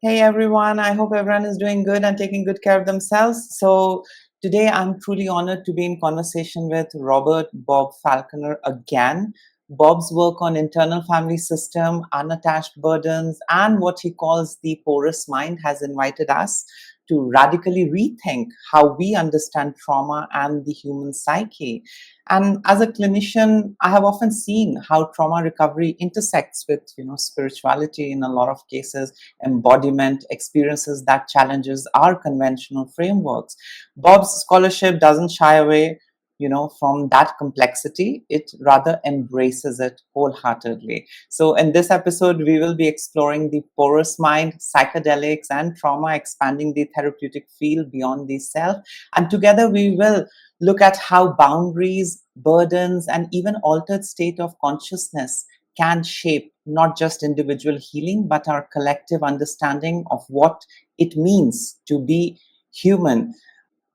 Hey everyone, I hope everyone is doing good and taking good care of themselves. So, today I'm truly honored to be in conversation with Robert Bob Falconer again. Bob's work on internal family system, unattached burdens, and what he calls the porous mind has invited us to radically rethink how we understand trauma and the human psyche. And as a clinician, I have often seen how trauma recovery intersects with, spirituality in a lot of cases, embodiment, experiences that challenges our conventional frameworks. Bob's scholarship doesn't shy away, from that complexity. It rather embraces it wholeheartedly. So in this episode, we will be exploring the porous mind, psychedelics, and trauma, expanding the therapeutic field beyond the self. And together we will look at how boundaries, burdens, and even altered state of consciousness can shape not just individual healing, but our collective understanding of what it means to be human.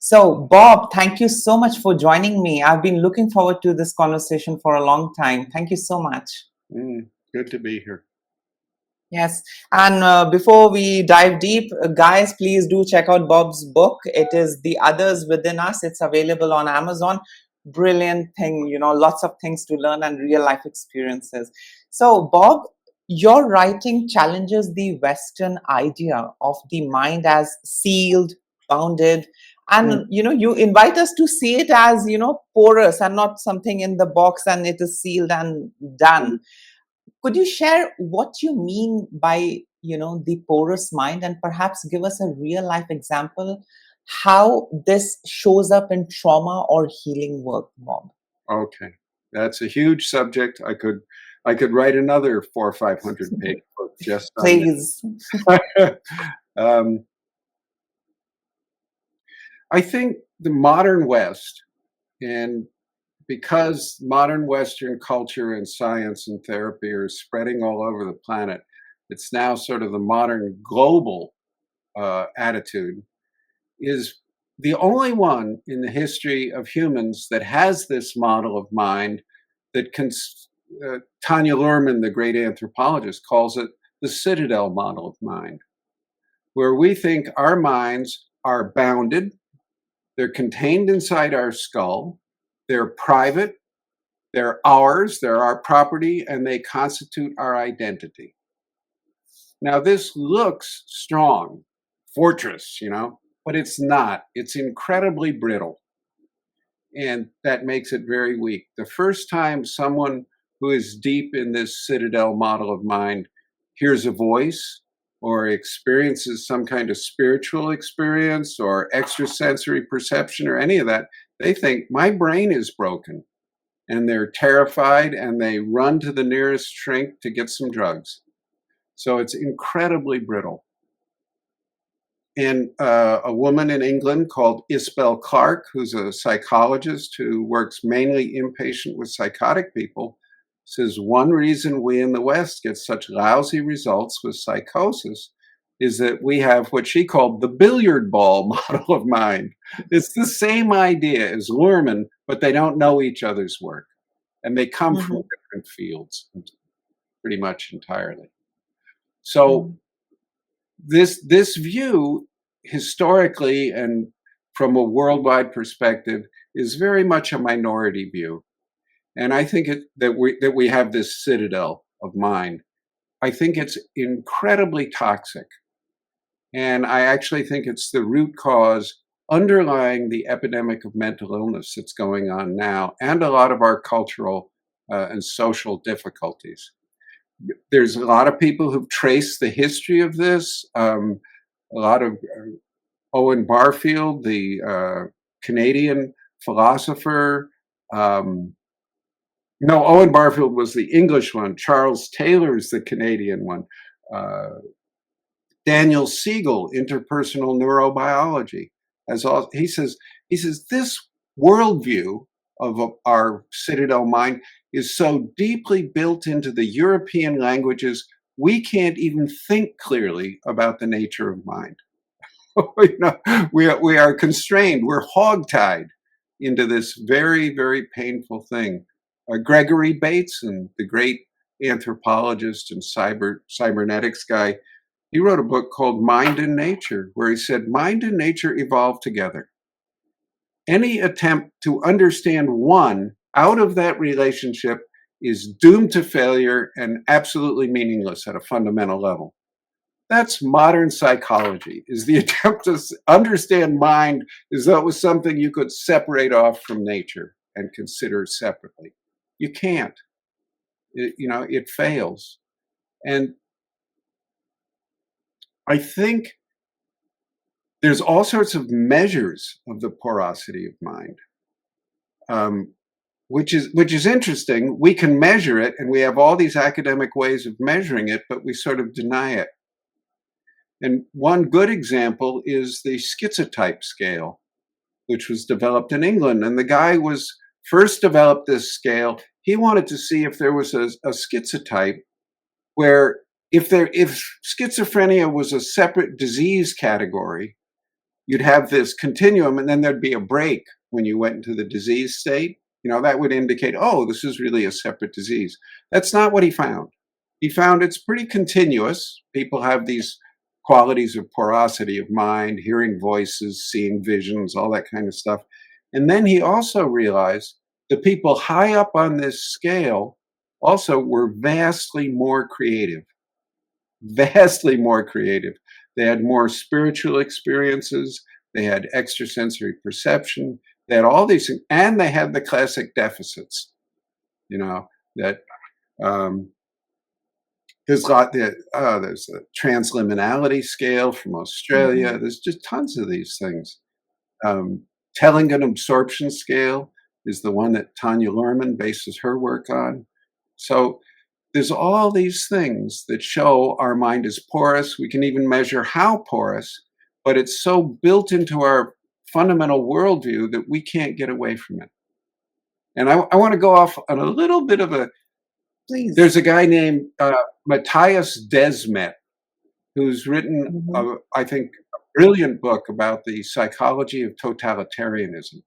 So, Bob, thank you so much for joining me. I've been looking forward to this conversation for a long time. Thank you so much. Good to be here. Yes. And before we dive deep, guys, please do check out Bob's book. It is The Others Within Us. It's available on Amazon. Brilliant thing, lots of things to learn and real life experiences. So, Bob, your writing challenges the Western idea of the mind as sealed, bounded, and you invite us to see it as porous and not something in the box and it is sealed and done. Could you share what you mean by, the porous mind, and perhaps give us a real life example how this shows up in trauma or healing work, Bob? Okay, that's a huge subject. I could write another 400 or 500 page book just on Please. that. I think the modern West, and because modern Western culture and science and therapy are spreading all over the planet, it's now sort of the modern global attitude, is the only one in the history of humans that has this model of mind that Tanya Luhrmann, the great anthropologist, calls it the citadel model of mind, where we think our minds are bounded, they're contained inside our skull, they're private, they're ours, they're our property, and they constitute our identity. Now, this looks strong, fortress, but it's not. It's incredibly brittle. And that makes it very weak. The first time someone who is deep in this citadel model of mind hears a voice or experiences some kind of spiritual experience or extrasensory perception or any of that, they think, my brain is broken. And they're terrified and they run to the nearest shrink to get some drugs. So it's incredibly brittle. And a woman in England called Isabel Clarke, who's a psychologist who works mainly inpatient with psychotic people, says one reason we in the West get such lousy results with psychosis is that we have what she called the billiard ball model of mind. It's the same idea as Luhrmann, but they don't know each other's work. And they come from different fields pretty much entirely. So this view, historically and from a worldwide perspective, is very much a minority view. And I think that we have this citadel of mind. I think it's incredibly toxic. And I actually think it's the root cause underlying the epidemic of mental illness that's going on now, and a lot of our cultural and social difficulties. There's a lot of people who've traced the history of this. A lot of Owen Barfield, the Canadian philosopher. No, Owen Barfield was the English one. Charles Taylor's the Canadian one. Daniel Siegel, interpersonal neurobiology. He says this worldview of our citadel mind is so deeply built into the European languages, we can't even think clearly about the nature of mind. We are constrained. We're hogtied into this very, very painful thing. Gregory Bateson, the great anthropologist and cybernetics guy, He wrote a book called Mind and Nature, where he said mind and nature evolve together. Any attempt to understand one out of that relationship is doomed to failure and absolutely meaningless at a fundamental level. That's modern psychology, is the attempt to understand mind as though it was something you could separate off from nature and consider separately. You can't. It fails. And I think there's all sorts of measures of the porosity of mind, um, which is interesting. We can measure it, and we have all these academic ways of measuring it, but we sort of deny it. And one good example is the schizotype scale, which was developed in England. And the guy was first developed this scale. He wanted to see if there was a schizotype where if schizophrenia was a separate disease category, you'd have this continuum, and then there'd be a break when you went into the disease state. That would indicate, oh, this is really a separate disease. That's not what he found. He found it's pretty continuous. People have these qualities of porosity of mind, hearing voices, seeing visions, all that kind of stuff. And then he also realized the people high up on this scale also were vastly more creative. Vastly more creative. They had more spiritual experiences. They had extrasensory perception. They had all these things, and they had the classic deficits. That there's a transliminality scale from Australia. Mhm. There's just tons of these things. Telling an absorption scale is the one that Tanya Luhrmann bases her work on. So there's all these things that show our mind is porous. We can even measure how porous, but it's so built into our fundamental worldview that we can't get away from it. And I want to go off on a little bit of Please. there's a guy named Matthias Desmet, who's written, Mhm. I think, a brilliant book about the psychology of totalitarianism.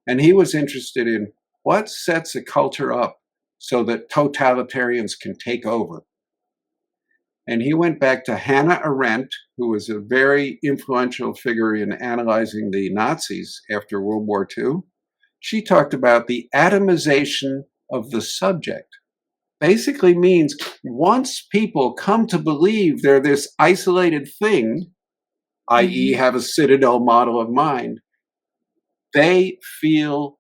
And he was interested in what sets a culture up so that totalitarians can take over. And he went back to Hannah Arendt, who was a very influential figure in analyzing the Nazis after World War II. She talked about the atomization of the subject. Basically means once people come to believe they're this isolated thing, i.e., Mhm. have a citadel model of mind, they feel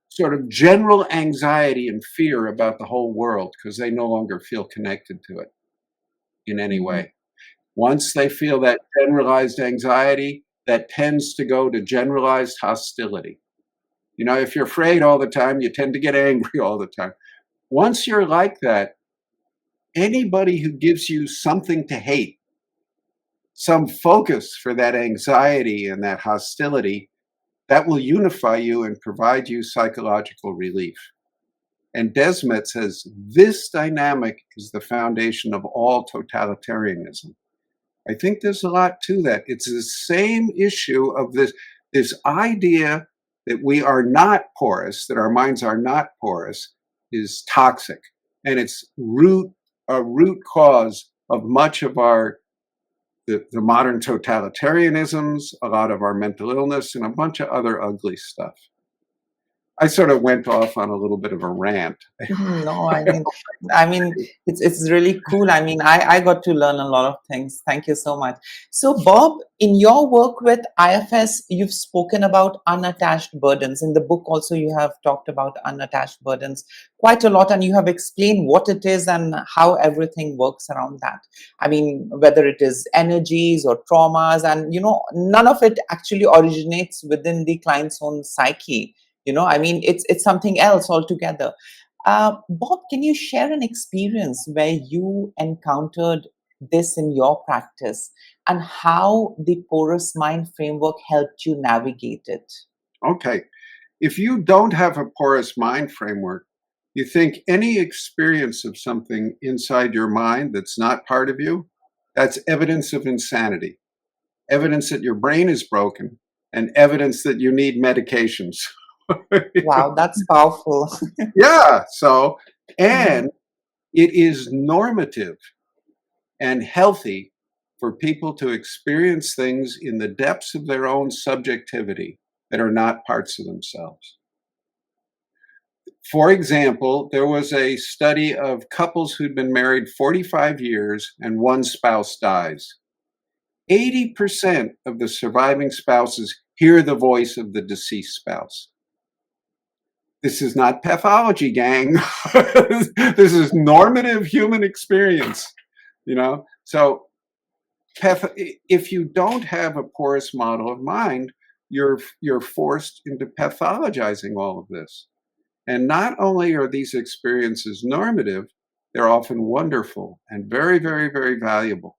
sort of general anxiety and fear about the whole world because they no longer feel connected to it in any Mhm. way. Once they feel that generalized anxiety, that tends to go to generalized hostility. If you're afraid all the time, you tend to get angry all the time. Once you're like that, anybody who gives you something to hate, some focus for that anxiety and that hostility, that will unify you and provide you psychological relief. And Desmet says this dynamic is the foundation of all totalitarianism. I think there's a lot to that. It's the same issue of this idea that we are not porous, that our minds are not porous, is toxic, and it's a root cause of much of the modern totalitarianisms, a lot of our mental illness, and a bunch of other ugly stuff. I sort of went off on a little bit of a rant. Mhm. No, I mean, it's really cool. I mean, I got to learn a lot of things. Thank you so much. So, Bob, in your work with IFS, you've spoken about unattached burdens. In the book, also, you have talked about unattached burdens quite a lot, and you have explained what it is and how everything works around that. I mean, whether it is energies or traumas, and none of it actually originates within the client's own psyche. I mean, it's something else altogether. Bob, can you share an experience where you encountered this in your practice and how the porous mind framework helped you navigate it? Okay. If you don't have a porous mind framework, you think any experience of something inside your mind that's not part of you, that's evidence of insanity, evidence that your brain is broken, and evidence that you need medications. Wow, that's powerful. Yeah. So, Mhm. and it is normative. and healthy for people to experience things in the depths of their own subjectivity that are not parts of themselves. For example, there was a study of couples who'd been married 45 years and one spouse dies. 80% of the surviving spouses hear the voice of the deceased spouse. This is not pathology, gang. This is normative human experience, you know? So if you don't have a porous model of mind, you're forced into pathologizing all of this. And not only are these experiences normative, they're often wonderful and very, very, very valuable.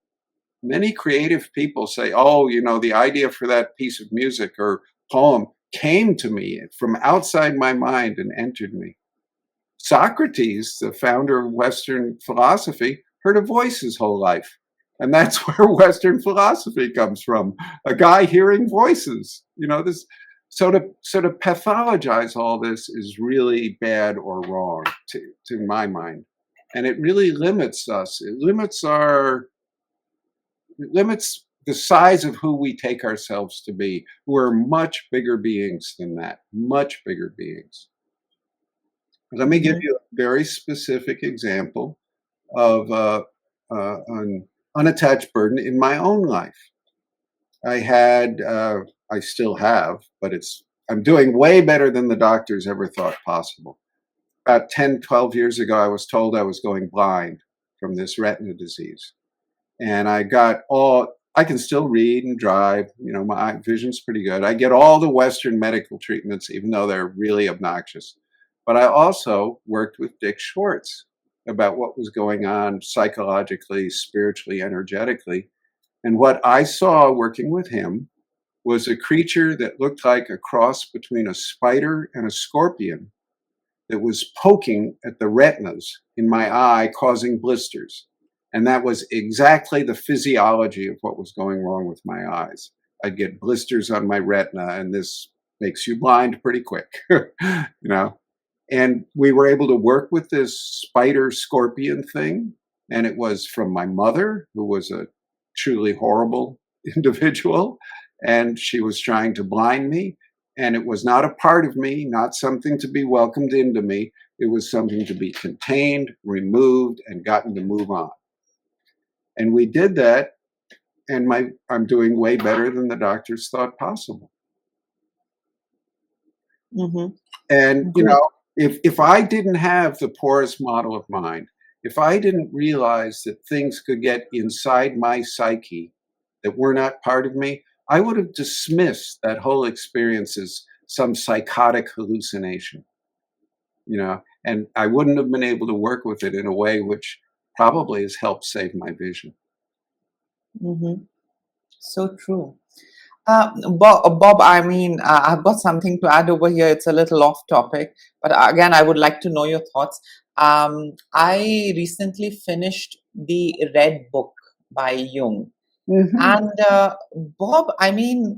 Many creative people say, oh, you know, the idea for that piece of music or poem came to me from outside my mind and entered me. Socrates, the founder of Western philosophy, heard a voice his whole life. And that's where Western philosophy comes from. A guy hearing voices. You know, this so to pathologize all this is really bad or wrong to my mind. And it really limits us. It limits the size of who we take ourselves to be. We're much bigger beings than that, much bigger beings. Let me give Mhm. you a very specific example of an unattached burden in my own life. I still have, but I'm doing way better than the doctors ever thought possible. About 10, 12 years ago, I was told I was going blind from this retina disease. And I can still read and drive. You know, my vision's pretty good. I get all the Western medical treatments, even though they're really obnoxious. But I also worked with Dick Schwartz about what was going on psychologically, spiritually, energetically. And what I saw working with him was a creature that looked like a cross between a spider and a scorpion that was poking at the retinas in my eye, causing blisters. And that was exactly the physiology of what was going wrong with my eyes. I'd get blisters on my retina, and this makes you blind pretty quick, you know. And we were able to work with this spider scorpion thing. And it was from my mother, who was a truly horrible individual. And she was trying to blind me. And it was not a part of me, not something to be welcomed into me. It was something to be contained, removed, and gotten to move on. And we did that. And I'm doing way better than the doctors thought possible. Mhm. And, you Good. know, if I didn't have the porous model of mind, if I didn't realize that things could get inside my psyche that were not part of me, I would have dismissed that whole experience as some psychotic hallucination, you know, and I wouldn't have been able to work with it in a way which probably has helped save my vision. Mhm. So true. Bob, I mean, I've got something to add over here. It's a little off topic, but again, I would like to know your thoughts. I recently finished the Red Book by Jung. Hmm. And Bob, I mean,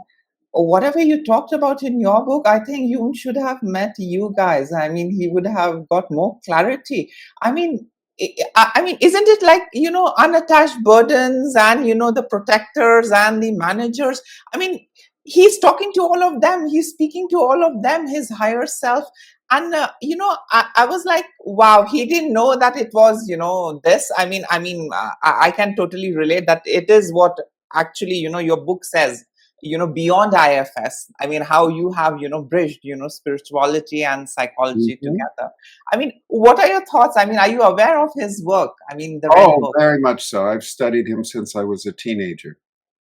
whatever you talked about in your book, I think Jung should have met you guys. I mean, he would have got more clarity. I mean, I mean, isn't it like, unattached burdens and, the protectors and the managers? I mean, he's talking to all of them. He's speaking to all of them, his higher self. And, I was like, wow, he didn't know that it was, this. I can totally relate that it is what actually your book says, beyond IFS. I mean, how you have bridged spirituality and psychology Hmm. together. I mean, what are your thoughts? I mean, are you aware of his work? I mean, the Red Oh, Book. very much so. I've studied him since I was a teenager.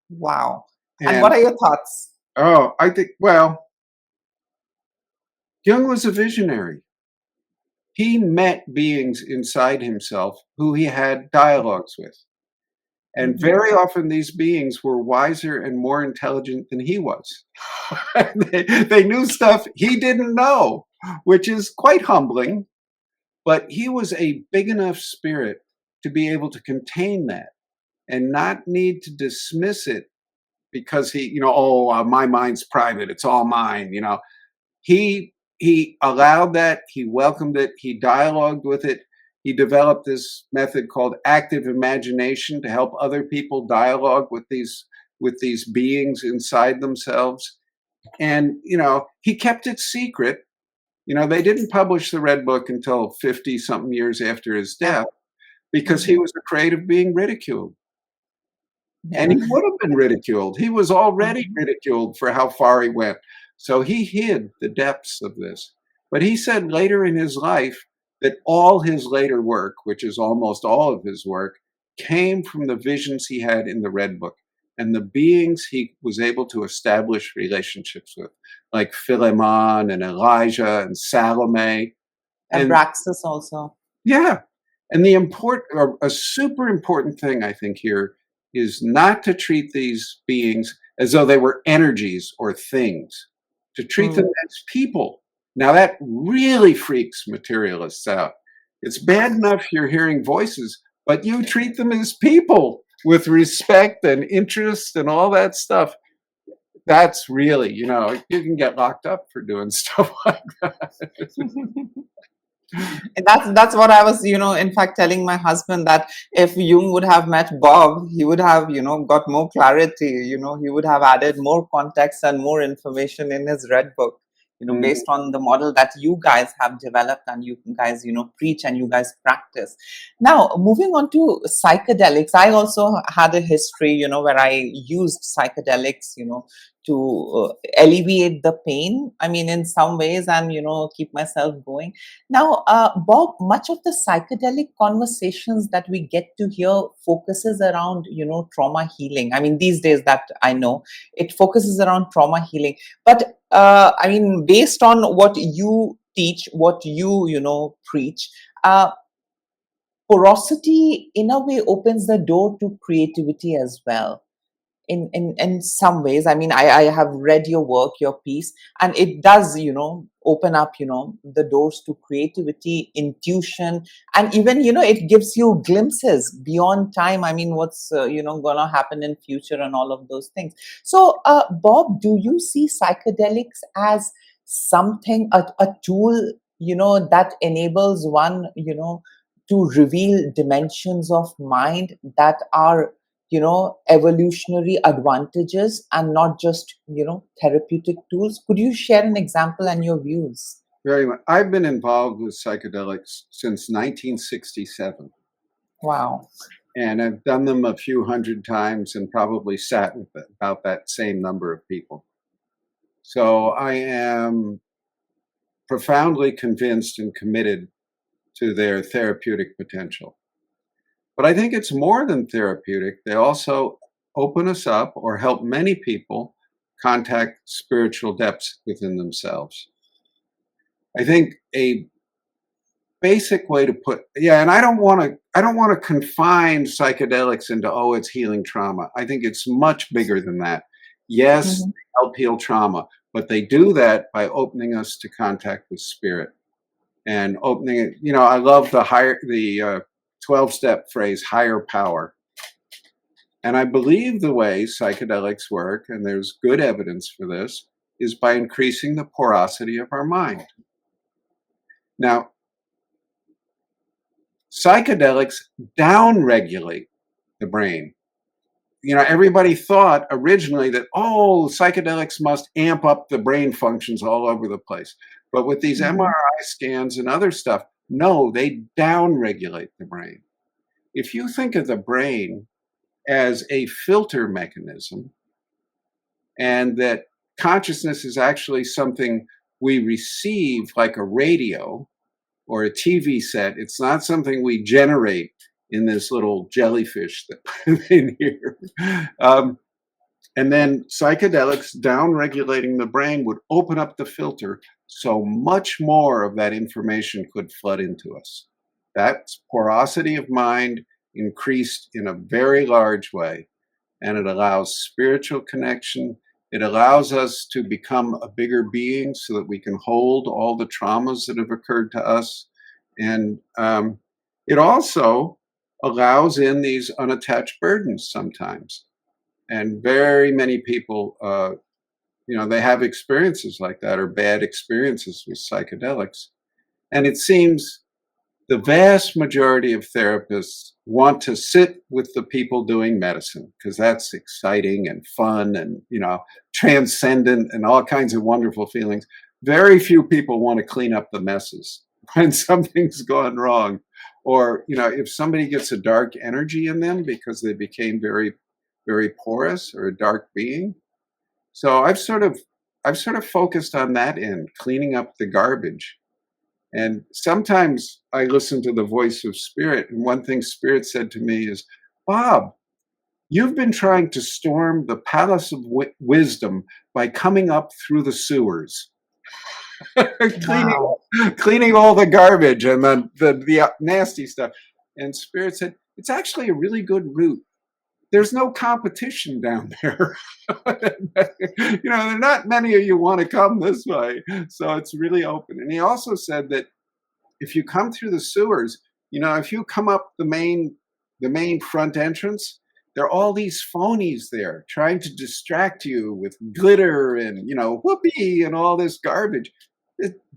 Wow. And And what are your thoughts? I think, well, Jung was a visionary. He met beings inside himself who he had dialogues with. And Hmm. very often these beings were wiser and more intelligent than he was. They knew stuff he didn't know, which is quite humbling. But he was a big enough spirit to be able to contain that and not need to dismiss it because my mind's private. It's all mine. He allowed that. He welcomed it. He dialogued with it. he developed this method called active imagination to help other people dialogue with these beings inside themselves. And he kept it secret. They didn't publish the Red Book until 50 something years after his Yeah. death because he Mhm. was afraid of being ridiculed. And Yeah. he would have been ridiculed. He was already Mhm. ridiculed for how far he went. So he hid the depths of this. But he said later in his life that all his later work, which is almost all of his work, came from the visions he had in the Red Book and the beings he was able to establish relationships with, like Philemon and Elijah and Salome. And Abraxas also. yeah. And the a super important thing I think here is not to treat these beings as though they were energies or things, to treat them Mm. as people. Now that really freaks materialists out. It's bad enough you're hearing voices, but you treat them as people with respect and interest and all that stuff. That's really, you can get locked up for doing stuff like that. And that's what I was, in fact, telling my husband that if Jung would have met Bob, he would have, got more clarity. He would have added more context and more information in his Red Book. Based Mhm. on the model that you guys have developed and you guys, preach and you guys practice. Now, moving on to psychedelics, I also had a history, where I used psychedelics, to alleviate the pain. I mean, in some ways, and keep myself going. Now, Bob, much of the psychedelic conversations that we get to hear focuses around, trauma healing. I mean, these days that I know, it focuses around trauma healing. But I mean, based on what you teach, what you preach, uh, porosity in a way opens the door to creativity as well in some ways. I mean, I have read your work, your piece, and it does open up the doors to creativity, intuition, and even it gives you glimpses beyond time. I mean, what's gonna happen in future and all of those things. So Bob, do you see psychedelics as something, a tool that enables one to reveal dimensions of mind that are evolutionary advantages and not just therapeutic tools? Could you share an example and your views? Very much. I've been involved with psychedelics since 1967, Wow. and I've done them a few hundred times and probably sat with about that same number of people. So I am profoundly convinced and committed to their therapeutic potential. But I think it's more than therapeutic. They also open us up or help many people contact spiritual depths within themselves. I think a basic way to put, yeah, and I don't want to confine psychedelics into, oh, it's healing trauma. I think it's much bigger than that. Yes, Mhm. they help heal trauma, but they do that by opening us to contact with spirit and opening it. I love the 12-step phrase, higher power. And I believe the way psychedelics work, and there's good evidence for this, is by increasing the porosity of our mind. Now, psychedelics downregulate the brain. Everybody thought originally that, oh, psychedelics must amp up the brain functions all over the place. But with these Mhm. MRI scans and other stuff, no, they downregulate the brain. If you think of the brain as a filter mechanism, and that consciousness is actually something we receive like a radio or a TV set. It's not something we generate in this little jellyfish that in here. Um, and then psychedelics down regulating the brain would open up the filter so much more of that information could flood into us. That's porosity of mind increased in a very large way, and it allows spiritual connection. It allows us to become a bigger being so that we can hold all the traumas that have occurred to us. And it also allows in these unattached burdens sometimes. And very many people, they have experiences like that or bad experiences with psychedelics. And it seems The vast majority of therapists want to sit with the people doing medicine because that's exciting and fun and, transcendent and all kinds of wonderful feelings. Very few people want to clean up the messes when something's gone wrong. Or, if somebody gets a dark energy in them because they became very, very porous or a dark being. So I've sort of focused on that end, cleaning up the garbage. And sometimes I listen to the voice of spirit, and one thing spirit said to me is, Bob, you've been trying to storm the palace of wisdom by coming up through the sewers, cleaning Wow. cleaning all the garbage and the nasty stuff. And spirit said, it's actually a really good route. There's no competition down there. There are not many of you want to come this way. So it's really open. And he also said that if you come through the sewers, if you come up the main front entrance, there are all these phonies there trying to distract you with glitter and whoopee and all this garbage.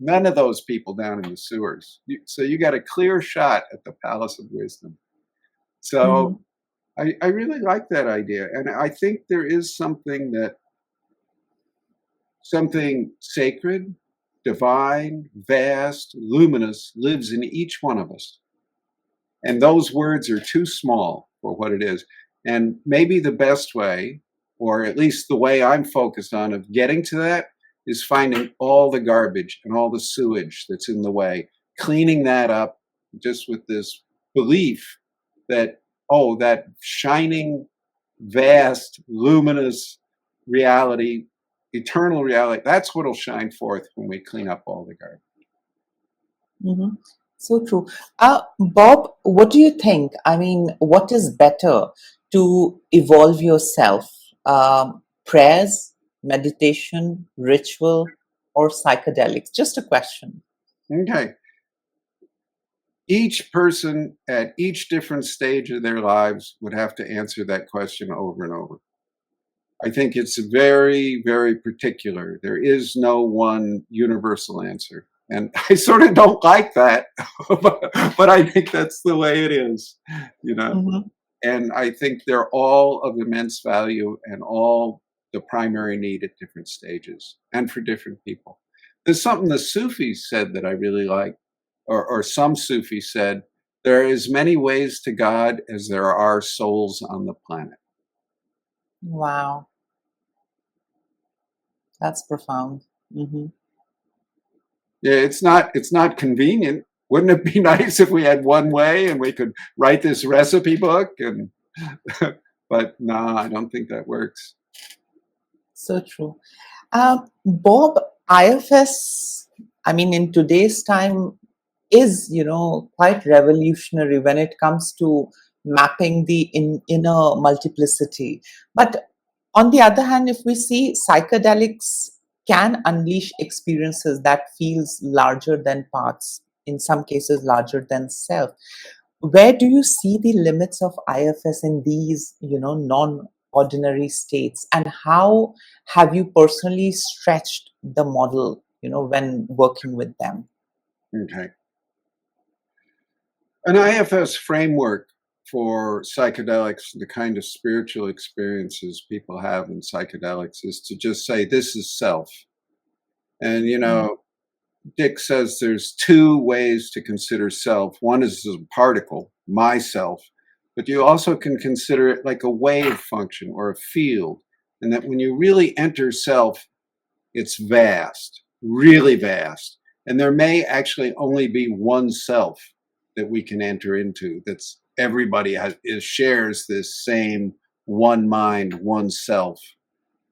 None of those people down in the sewers. So you got a clear shot at the Palace of Wisdom. Mhm. So I really like that idea, and I think there is something sacred, divine, vast, luminous lives in each one of us. And those words are too small for what it is. And maybe the best way, or at least the way I'm focused on of getting to that, is finding all the garbage and all the sewage that's in the way, cleaning that up just with this belief that, oh, that shining, vast, luminous reality, eternal reality, that's what'll shine forth when we clean up all the garbage. Mhm. So true. Bob, what do you think? I mean, what is better to evolve yourself? Prayers, meditation, ritual, or psychedelics? Just a question. Okay. Each person at each different stage of their lives would have to answer that question over and over. I think it's very, very particular. There is no one universal answer. And I sort of don't like that, but I think that's the way it is, you know. Mhm. And I think they're all of immense value and all the primary need at different stages and for different people. There's something the Sufis said that I really like, or some Sufis said, there are as many ways to God as there are souls on the planet. Wow, that's profound. Hmm. Yeah, it's not convenient. Wouldn't it be nice if we had one way and we could write this recipe book and but no, I don't think that works. So true. Bob, IFS, I mean, in today's time, is quite revolutionary when it comes to mapping the inner multiplicity. But on the other hand, if we see psychedelics can unleash experiences that feels larger than parts, in some cases larger than self. Where do you see the limits of IFS in these non-ordinary states, and how have you personally stretched the model when working with them? Okay. An IFS framework for psychedelics, the kind of spiritual experiences people have in psychedelics, is to just say, this is self. And, Dick says there's two ways to consider self. One is a particle, myself, but you also can consider it like a wave function or a field. And that when you really enter self, it's vast, really vast. And there may actually only be one self that we can enter into. That's everybody shares this same one mind, one self.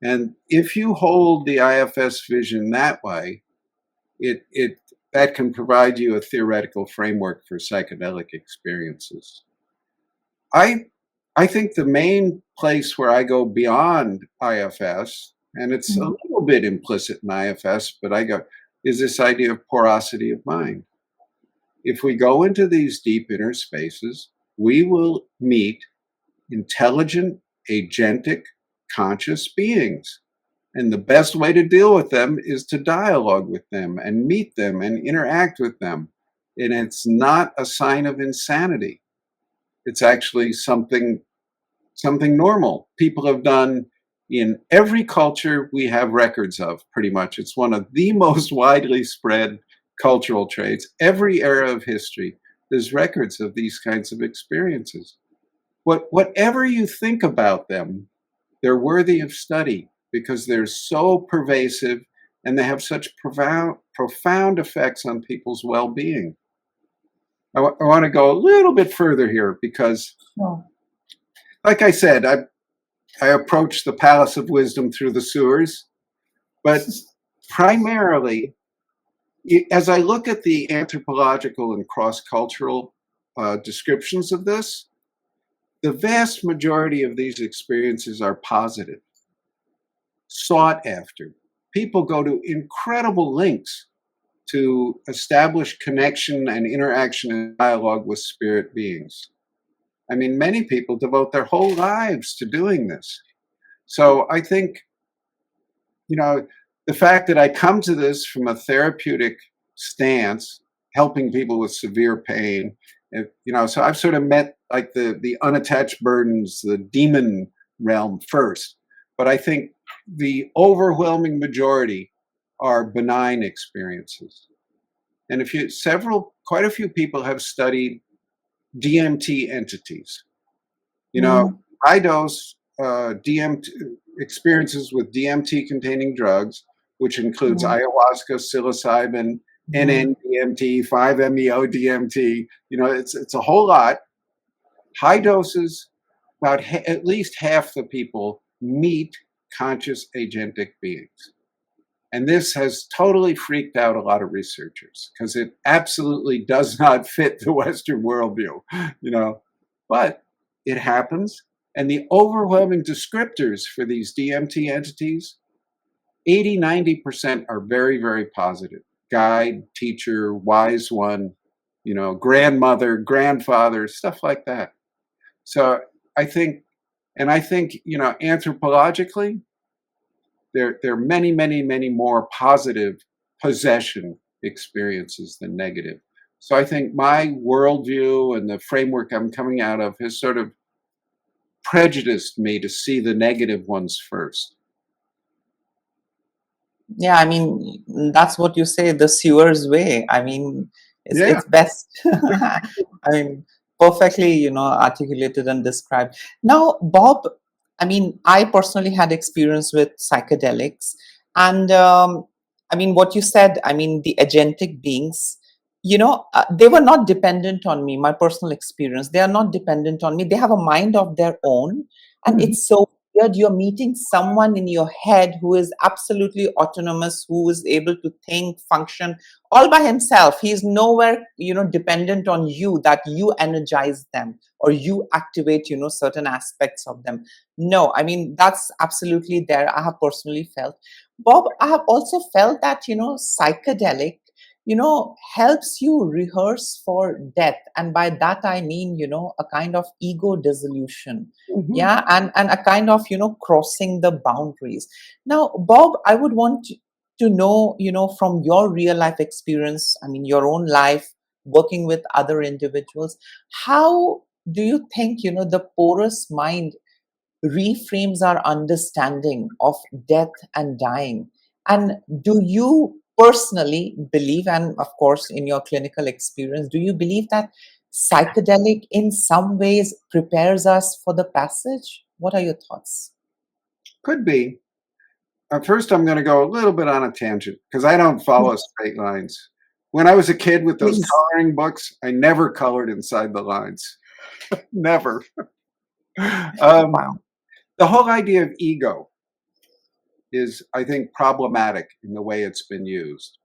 And if you hold the IFS vision that way, it that can provide you a theoretical framework for psychedelic experiences. I I think the main place where I go beyond IFS, and it's a Mhm. little bit implicit in IFS, but is this idea of porosity of mind. If we go into these deep inner spaces, we will meet intelligent, agentic, conscious beings. And the best way to deal with them is to dialogue with them and meet them and interact with them. and it's not a sign of insanity. It's actually something normal. People have done in every culture we have records of, pretty much. It's one of the most widely spread cultural traits. Every era of history, there's records of these kinds of experiences. Whatever you think about them, they're worthy of study because they're so pervasive and they have such profound effects on people's well-being. I want to go a little bit further here because, Oh. like I said, I approach the Palace of Wisdom through the sewers, but primarily, as I look at the anthropological and cross-cultural descriptions of this, the vast majority of these experiences are positive, sought after. People go to incredible lengths to establish connection and interaction and dialogue with spirit beings. I mean, many people devote their whole lives to doing this. So I think, the fact that I come to this from a therapeutic stance, helping people with severe pain, so I've sort of met like the unattached burdens, the demon realm first. But I think the overwhelming majority are benign experiences. And quite a few people have studied DMT entities. Mm. High dose DMT experiences with DMT containing drugs, which includes Mm. ayahuasca, psilocybin, Mm. NN-DMT, 5-MeO DMT. It's a whole lot. High doses, about at least half the people meet conscious agentic beings. And this has totally freaked out a lot of researchers because it absolutely does not fit the Western worldview, but it happens. And the overwhelming descriptors for these DMT entities, 80-90% are very, very positive. Guide, teacher, wise one, grandmother, grandfather, stuff like that. So I think, anthropologically, there are many, many, many more positive possession experiences than negative. So I think my worldview and the framework I'm coming out of has sort of prejudiced me to see the negative ones first. Yeah, I mean, that's what you say, the sewer's way. I mean, Yeah, it's best. I mean, perfectly, articulated and described. Now, Bob, I mean, I personally had experience with psychedelics, and I mean, what you said, I mean, the agentic beings, they were not dependent on me, my personal experience. They are not dependent on me. They have a mind of their own, and mhm, it's so weird. You're meeting someone in your head who is absolutely autonomous, who is able to think, function all by himself. He is nowhere, dependent on you, that you energize them or you activate, certain aspects of them. No, I mean, that's absolutely there. I have personally felt. Bob, I have also felt that, psychedelic, helps you rehearse for death. And by that, I mean, a kind of ego dissolution. mhm. Yeah, and a kind of, crossing the boundaries. Now, Bob, I would want to know, from your real life experience, I mean, your own life, working with other individuals, how do you think, the porous mind reframes our understanding of death and dying? And do you personally believe, and of course, in your clinical experience, do you believe that psychedelic in some ways prepares us for the passage? What are your thoughts? Could be. First, I'm going to go a little bit on a tangent because I don't follow straight lines. When I was a kid with those Please. coloring books, I never colored inside the lines. Never. Um, Wow. the whole idea of ego is, I think, problematic in the way it's been used.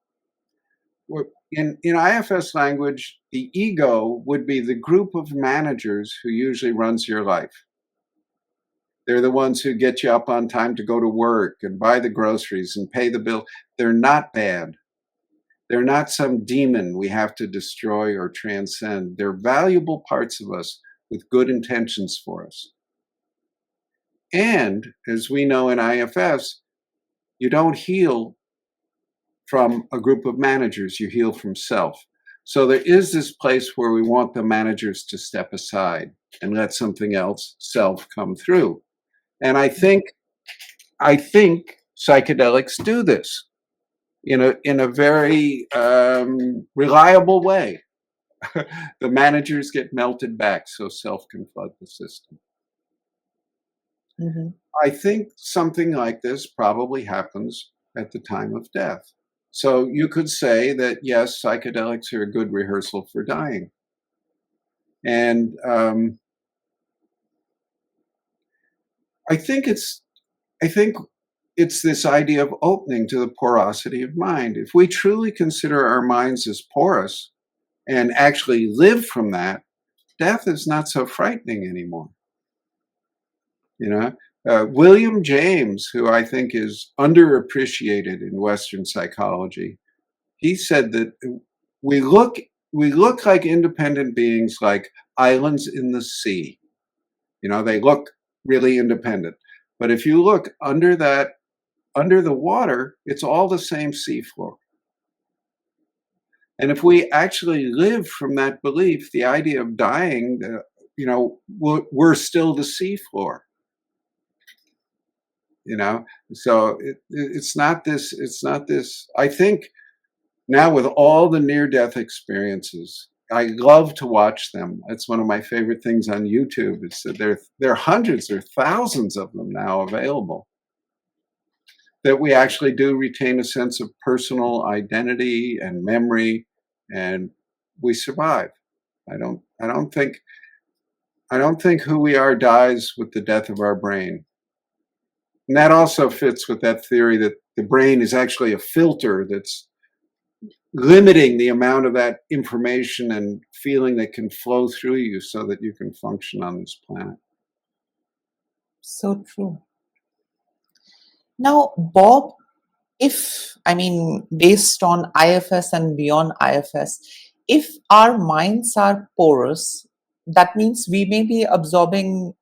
In IFS language, the ego would be the group of managers who usually runs your life. They're the ones who get you up on time to go to work and buy the groceries and pay the bill. They're not bad. They're not some demon we have to destroy or transcend. They're valuable parts of us with good intentions for us. And as we know in IFS, you don't heal from a group of managers, you heal from self. So there is this place where we want the managers to step aside and let something else, self, come through. And I think psychedelics do this in a very reliable way. The managers get melted back so self can flood the system. Mhm. I think something like this probably happens at the time of death. So you could say that yes, psychedelics are a good rehearsal for dying. And I think it's I think it's this idea of opening to the porosity of mind. If we truly consider our minds as porous and actually live from that, death is not so frightening anymore. You know, William James, who I think is underappreciated in Western psychology, he said that we look we look like independent beings, like islands in the sea. They look really independent, but if you look under the water, it's all the same seafloor. And if we actually live from that belief, the idea of dying, we're still the seafloor. you know so it's not this. I think now, with all the near death experiences, I love to watch them. It's one of my favorite things on YouTube. It's that there are hundreds or thousands of them now available, that we actually do retain a sense of personal identity and memory, and we survive. I don't think who we are dies with the death of our brain. And that also fits with that theory that the brain is actually a filter that's limiting the amount of that information and feeling that can flow through you so that you can function on this planet. So true. Now, Bob, if, I mean, based on IFS and beyond IFS, if our minds are porous, that means we may be absorbing,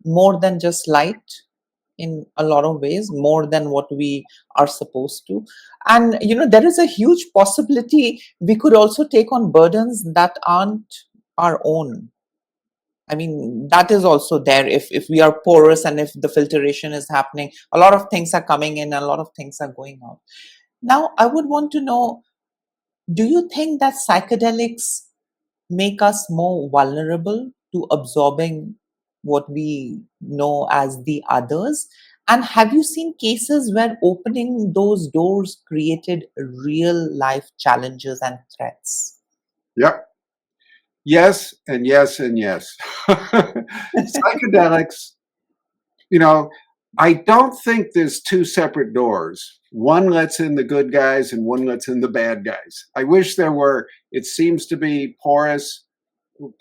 more than just light in a lot of ways, more than what we are supposed to. And, there is a huge possibility we could also take on burdens that aren't our own. I mean, that is also there. If we are porous and if the filtration is happening, a lot of things are coming in, a lot of things are going out. Now, I would want to know, do you think that psychedelics make us more vulnerable to absorbing what we know as the others? And have you seen cases where opening those doors created real life challenges and threats? Yep. Yes, and yes, and yes. Psychedelics, you know, I don't think there's two separate doors. One lets in the good guys and one lets in the bad guys. I wish there were. It seems to be porous,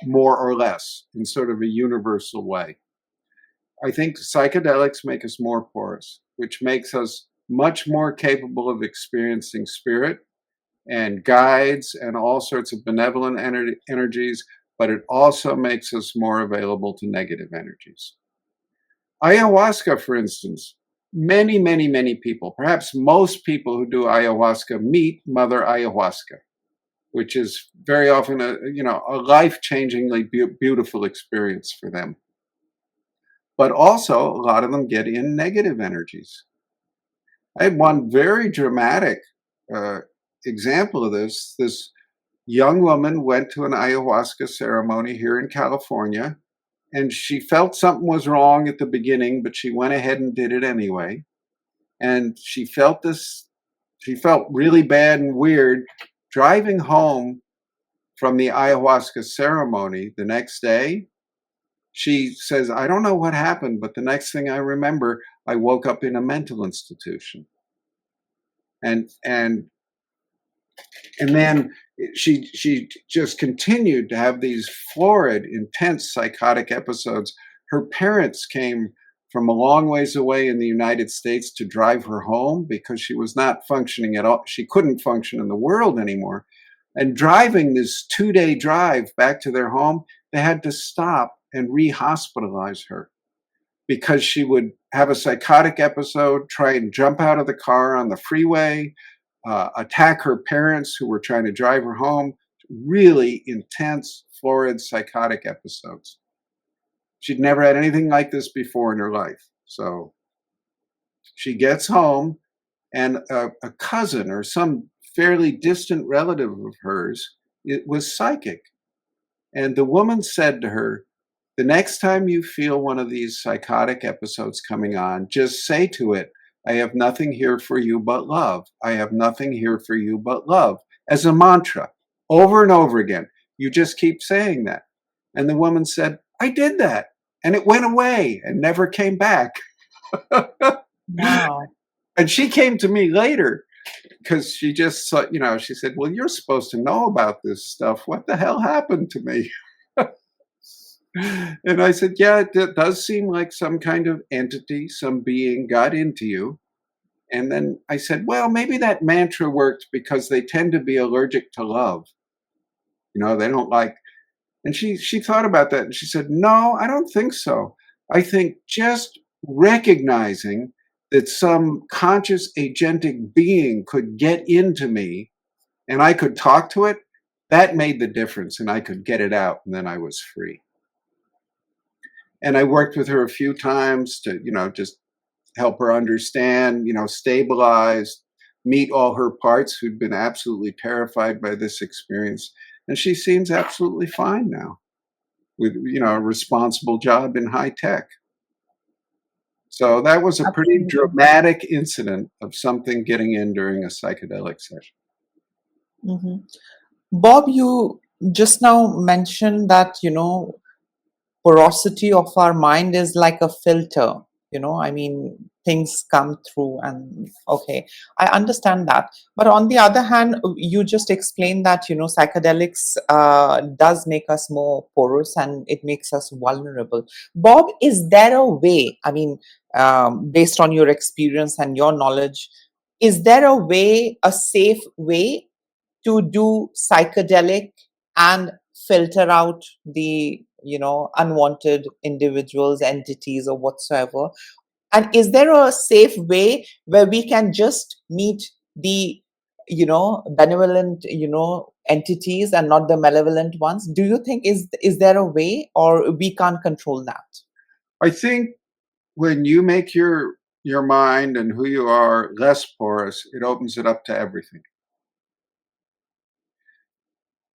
more or less, in sort of a universal way. I think psychedelics make us more porous, which makes us much more capable of experiencing spirit and guides and all sorts of benevolent energies, but it also makes us more available to negative energies. Ayahuasca, for instance, many, many, many people, perhaps most people who do ayahuasca, meet Mother Ayahuasca, which is very often a life-changingly beautiful experience for them. But also, a lot of them get in negative energies. I had one very dramatic uh, example of this. This young woman went to an ayahuasca ceremony here in California, and she felt something was wrong at the beginning, but she went ahead and did it anyway. And she felt really bad and weird driving home from the ayahuasca ceremony the next day. She says, I don't know what happened, but the next thing I remember, I woke up in a mental institution. And then she just continued to have these florid, intense psychotic episodes. Her parents came from a long ways away in the United States to drive her home because she was not functioning at all. She couldn't function in the world anymore. And driving this 2-day drive back to their home, they had to stop and re-hospitalize her because she would have a psychotic episode, try and jump out of the car on the freeway, attack her parents who were trying to drive her home, really intense, florid, psychotic episodes. She'd never had anything like this before in her life. So she gets home, and a cousin or some fairly distant relative of hers, it was psychic. And the woman said to her, the next time you feel one of these psychotic episodes coming on, just say to it, I have nothing here for you but love. I have nothing here for you but love, as a mantra over and over again. You just keep saying that. And the woman said, I did that. And it went away and never came back. Wow. And she came to me later because she just saw, she said, well, you're supposed to know about this stuff. What the hell happened to me? And I said, yeah, it does seem like some kind of entity, some being got into you. And then I said, well, maybe that mantra worked because they tend to be allergic to love. They don't like. And she thought about that and she said, no, I don't think so. I think just recognizing that some conscious agentic being could get into me and I could talk to it, that made the difference, and I could get it out, and then I was free. And I worked with her a few times to, just help her understand, stabilize, meet all her parts who'd been absolutely terrified by this experience. And she seems absolutely fine now with, a responsible job in high tech. So that was a pretty Absolutely. dramatic incident of something getting in during a psychedelic session. Hmm. Bob, you just now mentioned that, porosity of our mind is like a filter. I mean, things come through, and okay, I understand that. But on the other hand, you just explained that, psychedelics does make us more porous and it makes us vulnerable. Bob, is there a way, I mean, based on your experience and your knowledge, is there a way, a safe way to do psychedelic and filter out the unwanted individuals, entities, or whatsoever? And is there a safe way where we can just meet the benevolent entities and not the malevolent ones? Do you think is there a way, or we can't control that? I think when you make your mind and who you are less porous, it opens it up to everything.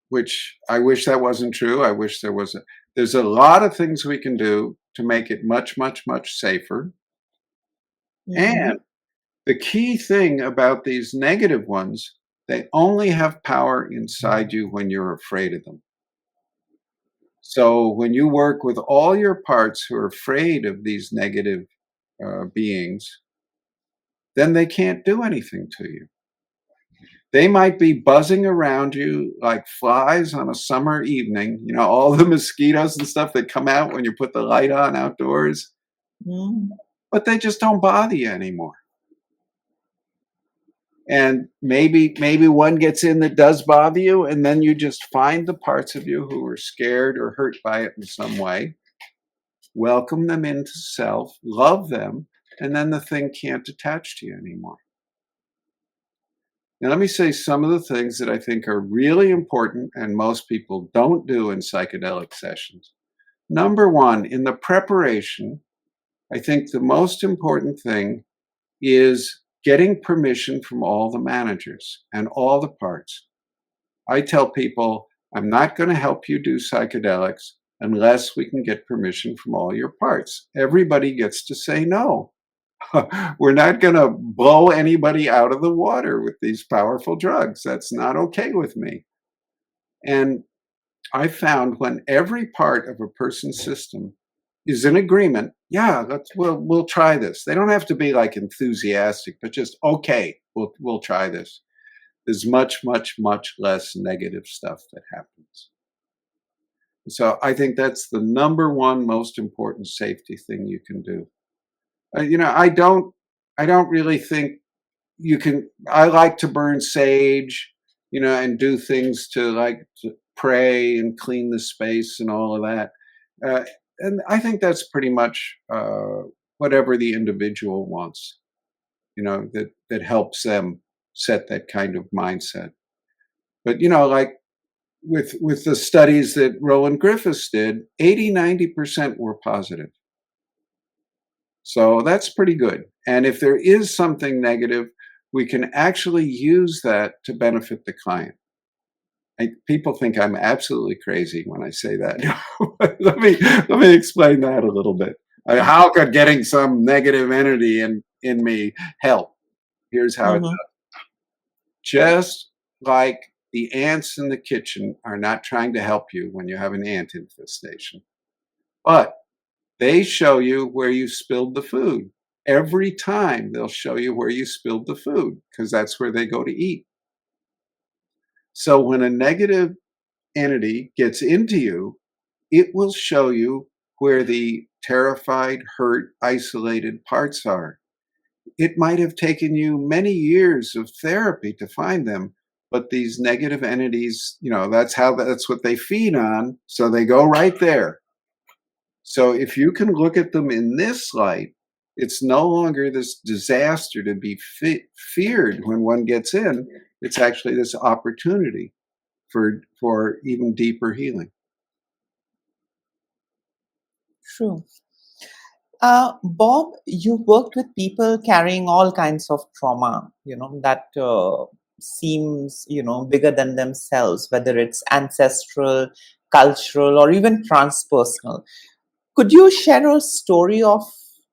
Which I wish that wasn't true. I wish there was there's a lot of things we can do to make it much, much, much safer. Mm-hmm. And the key thing about these negative ones, they only have power inside you when you're afraid of them. So when you work with all your parts who are afraid of these negative beings, then they can't do anything to you. They might be buzzing around you like flies on a summer evening, all the mosquitoes and stuff that come out when you put the light on outdoors, Mm-hmm. but they just don't bother you anymore. And maybe one gets in that does bother you, and then you just find the parts of you who are scared or hurt by it in some way, welcome them into self, love them, and then the thing can't attach to you anymore. Now, let me say some of the things that I think are really important and most people don't do in psychedelic sessions. Number one, in the preparation, I think the most important thing is getting permission from all the managers and all the parts. I tell people, I'm not going to help you do psychedelics unless we can get permission from all your parts. Everybody gets to say no. We're not going to blow anybody out of the water with these powerful drugs. That's not okay with me. And I found when every part of a person's system is in agreement, yeah, we'll try this. They don't have to be like enthusiastic, but just okay, we'll try this. There's much, much, much less negative stuff that happens. So I think that's the number one most important safety thing you can do. I don't really think you can. I like to burn sage, and do things to pray and clean the space and all of that. And I think that's pretty much whatever the individual wants. That helps them set that kind of mindset. But like with the studies that Roland Griffiths did, 80-90% were positive. So that's pretty good. And if there is something negative, we can actually use that to benefit the client. People think I'm absolutely crazy when I say that. let me explain that a little bit. How could getting some negative entity in me help? Here's how it Mm-hmm. does. Just like the ants in the kitchen are not trying to help you when you have an ant infestation, but they show you where you spilled the food. Every time they'll show you where you spilled the food because that's where they go to eat. So when a negative entity gets into you, it will show you where the terrified, hurt, isolated parts are. It might have taken you many years of therapy to find them, but these negative entities, that's what they feed on. So they go right there. So if you can look at them in this light, it's no longer this disaster to be feared when one gets in. It's actually this opportunity for even deeper healing. True. Bob, you worked with people carrying all kinds of trauma, that seems, bigger than themselves, whether it's ancestral, cultural, or even transpersonal. Could you share a story of,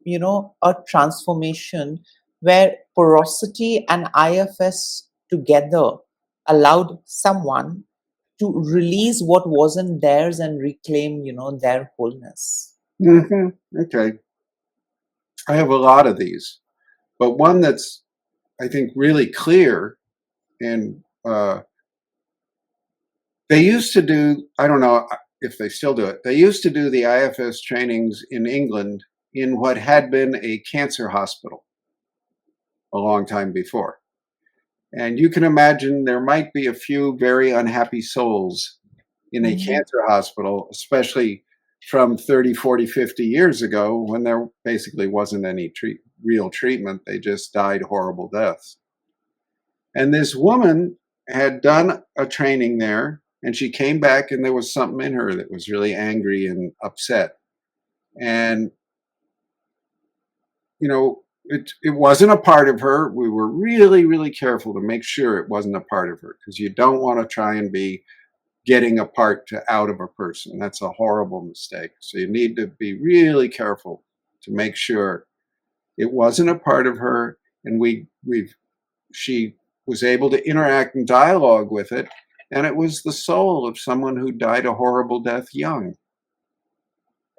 a transformation where porosity and IFS together allowed someone to release what wasn't theirs and reclaim, their wholeness? Okay. I have a lot of these, but one that's, I think, really clear, and they used to do, I don't know if they still do it, they used to do the IFS trainings in England in what had been a cancer hospital a long time before. And you can imagine there might be a few very unhappy souls in a Mm-hmm. cancer hospital, especially from 30, 40, 50 years ago when there basically wasn't any real treatment. They just died horrible deaths. And this woman had done a training there, and she came back, and there was something in her that was really angry and upset. And, it wasn't a part of her. We were really, really careful to make sure it wasn't a part of her, because you don't want to try and be getting a part out of a person. That's a horrible mistake. So you need to be really careful to make sure it wasn't a part of her, and she was able to interact and dialogue with it, and it was the soul of someone who died a horrible death young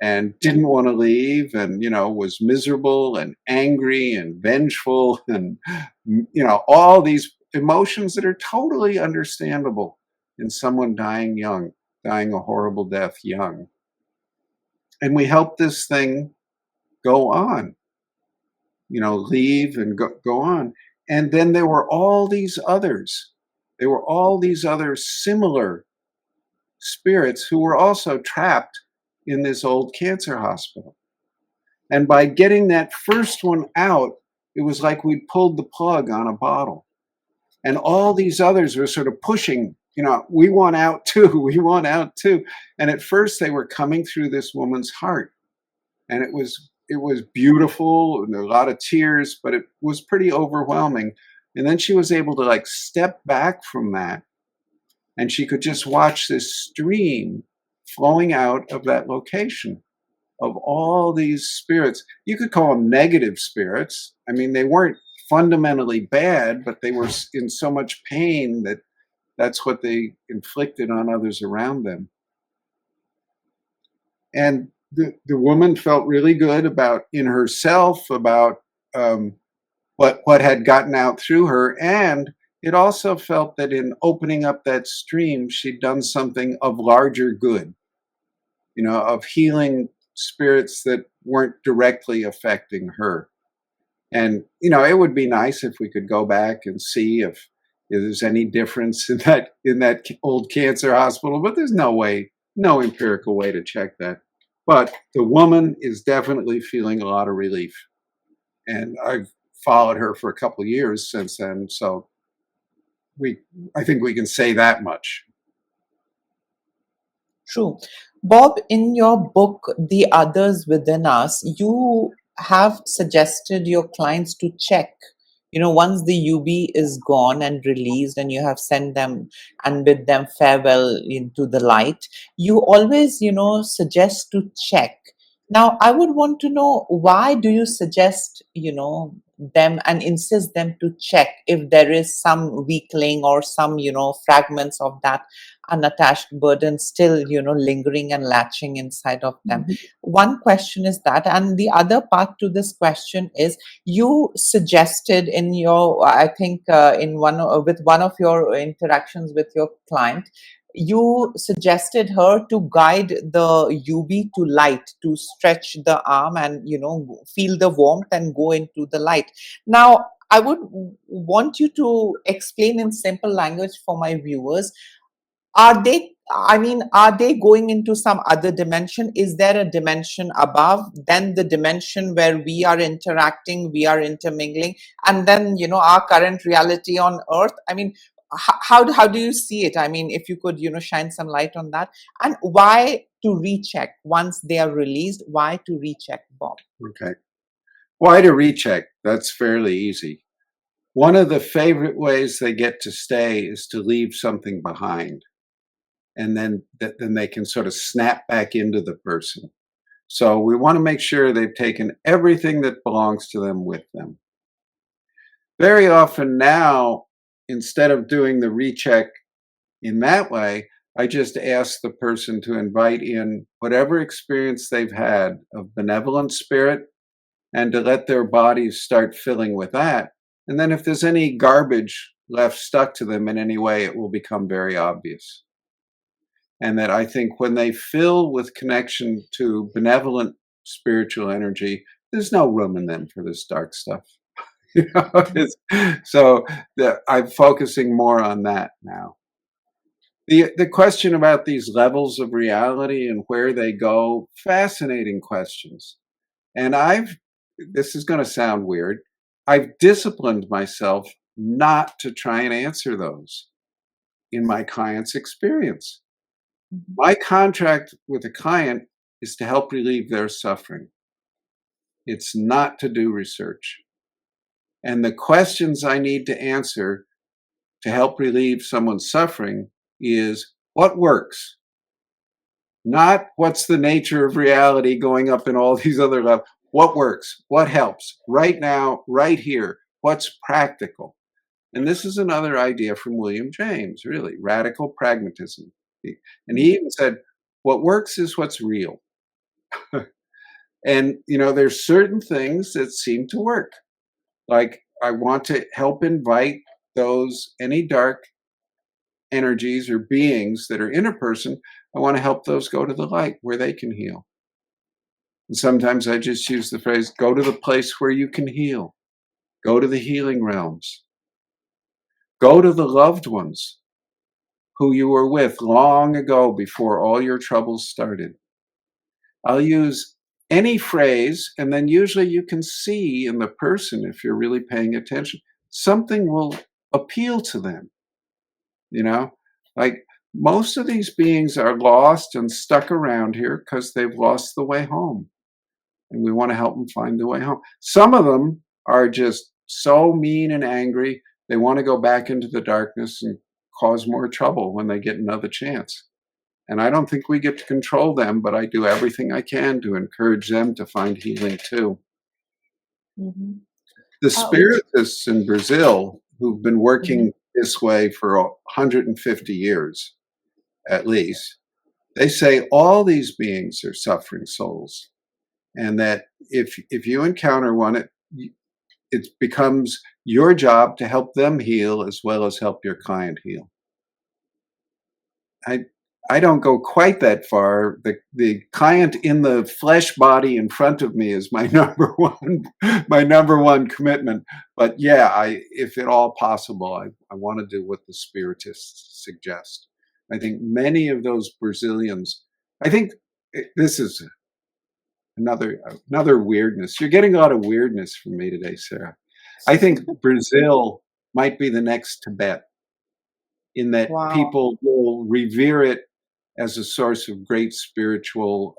and didn't want to leave, and was miserable and angry and vengeful, and all these emotions that are totally understandable in someone dying young, dying a horrible death young. And we helped this thing go on, leave and go on. And then there were all these others. There were all these other similar spirits who were also trapped in this old cancer hospital. And by getting that first one out, it was like we'd pulled the plug on a bottle. And all these others were sort of pushing, we want out too, we want out too. And at first they were coming through this woman's heart. And it was beautiful, and a lot of tears, but it was pretty overwhelming. And then she was able to step back from that, and she could just watch this stream flowing out of that location of all these spirits. You could call them negative spirits. I mean, they weren't fundamentally bad, but they were in so much pain that that's what they inflicted on others around them. And the woman felt really good in herself about what had gotten out through her, and it also felt that in opening up that stream, she'd done something of larger good, of healing spirits that weren't directly affecting her. And it would be nice if we could go back and see if there's any difference in that old cancer hospital, but there's no empirical way to check that. But the woman is definitely feeling a lot of relief. And I've followed her for a couple of years since then. So I think we can say that much. True. Bob, in your book, The Others Within Us, you have suggested your clients to check, once the UB is gone and released and you have sent them and bid them farewell into the light, you always, suggest to check. Now, I would want to know, why do you suggest, them and insist them to check if there is some weakling or some, fragments of that unattached burden still, lingering and latching inside of them? Mhm. One question is that, and the other part to this question is, you suggested in your, I think, in one with one of your interactions with your client, you suggested her to guide the UB to light, to stretch the arm and, feel the warmth and go into the light. Now, I would want you to explain in simple language for my viewers, are they going into some other dimension? Is there a dimension above, then the dimension where we are interacting, we are intermingling, and then, our current reality on earth? I mean, how do you see it? I mean, if you could, shine some light on that. And why to recheck once they are released? Why to recheck, Bob? Okay. Why to recheck? That's fairly easy. One of the favorite ways they get to stay is to leave something behind, and then they can sort of snap back into the person. So we want to make sure they've taken everything that belongs to them with them. Very often now, instead of doing the recheck in that way, I just ask the person to invite in whatever experience they've had of benevolent spirit, and to let their bodies start filling with that. And then if there's any garbage left stuck to them in any way, it will become very obvious. And that I think when they fill with connection to benevolent spiritual energy, there's no room in them for this dark stuff. So I'm focusing more on that now. The question about these levels of reality and where they go, fascinating questions. And this is going to sound weird, I've disciplined myself not to try and answer those in my client's experience. Mhm. My contract with a client is to help relieve their suffering. It's not to do research. And the questions I need to answer to help relieve someone's suffering is, what works? Not what's the nature of reality going up in all these other levels. What works? What helps? Right now, right here. What's practical? And this is another idea from William James, really, radical pragmatism. And he even said, what works is what's real. And, there's certain things that seem to work. Like, I want to help invite any dark energies or beings that are in a person, I want to help those go to the light where they can heal. And sometimes I just use the phrase, go to the place where you can heal. Go to the healing realms. Go to the loved ones who you were with long ago before all your troubles started. I'll use any phrase, and then usually you can see in the person, if you're really paying attention, something will appeal to them. You know, like, most of these beings are lost and stuck around here because they've lost the way home. And we want to help them find the way home. Some of them are just so mean and angry, they want to go back into the darkness and cause more trouble when they get another chance. And I don't think we get to control them, but I do everything I can to encourage them to find healing too. Mhm. The Uh, spiritists in Brazil, who've been mhm. working this way for 150 years at least, they say all these beings are suffering souls, and that if you encounter one, it becomes your job to help them heal as well as help your client heal. I I don't go quite that far. The client in the flesh body in front of me is my number one commitment. But yeah, if at all possible, I want to do what the spiritists suggest. I think many of those Brazilians, I think this is another weirdness. You're getting a lot of weirdness from me today, Sarah. I think Brazil might be the next Tibet, in that Wow. people will revere it as a source of great spiritual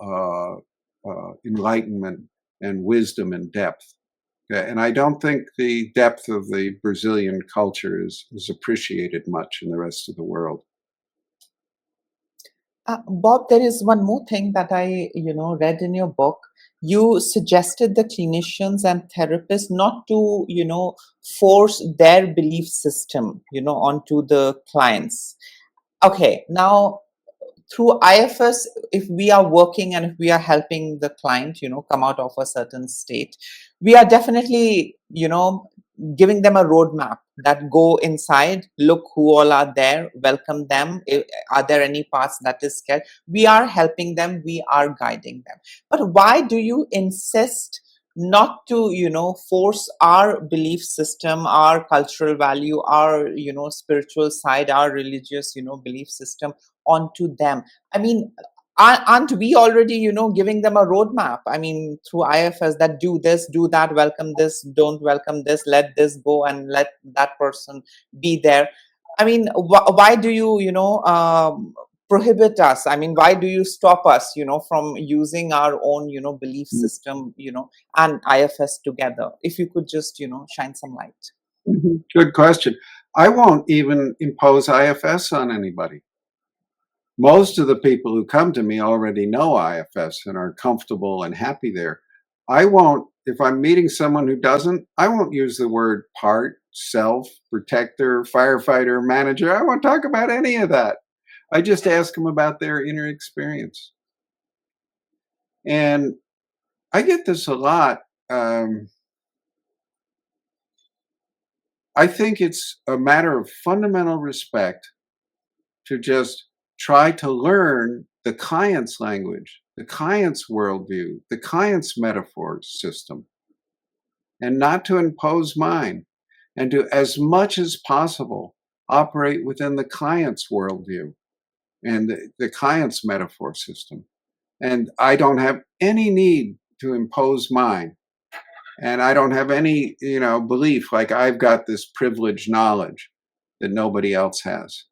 enlightenment and wisdom and depth. And I don't think the depth of the Brazilian culture is appreciated much in the rest of the world. Bob, there is one more thing that I, read in your book. You suggested the clinicians and therapists not to, force their belief system, onto the clients. Okay, now through IFS, if we are working and if we are helping the client, come out of a certain state, we are definitely, giving them a roadmap that go inside, look who all are there, welcome them. Are there any parts that is scared? We are helping them, we are guiding them. But why do you insist not to, force our belief system, our cultural value, our, spiritual side, our religious, belief system onto them? I mean, aren't we already, giving them a roadmap? I mean, through IFS, that do this, do that, welcome this, don't welcome this, let this go, and let that person be there. I mean, why do you, prohibit us? I mean, why do you stop us, from using our own, belief system, and IFS together? If you could just, shine some light. Good question. I won't even impose IFS on anybody. Most of the people who come to me already know IFS and are comfortable and happy there. I won't, if I'm meeting someone who doesn't, I won't use the word part, self, protector, firefighter, manager. I won't talk about any of that. I just ask them about their inner experience. And I get this a lot. I think it's a matter of fundamental respect to just try to learn the client's language, the client's worldview, the client's metaphor system, and not to impose mine, and to, as much as possible, operate within the client's worldview and the client's metaphor system. And I don't have any need to impose mine. And I don't have any, belief like I've got this privileged knowledge that nobody else has.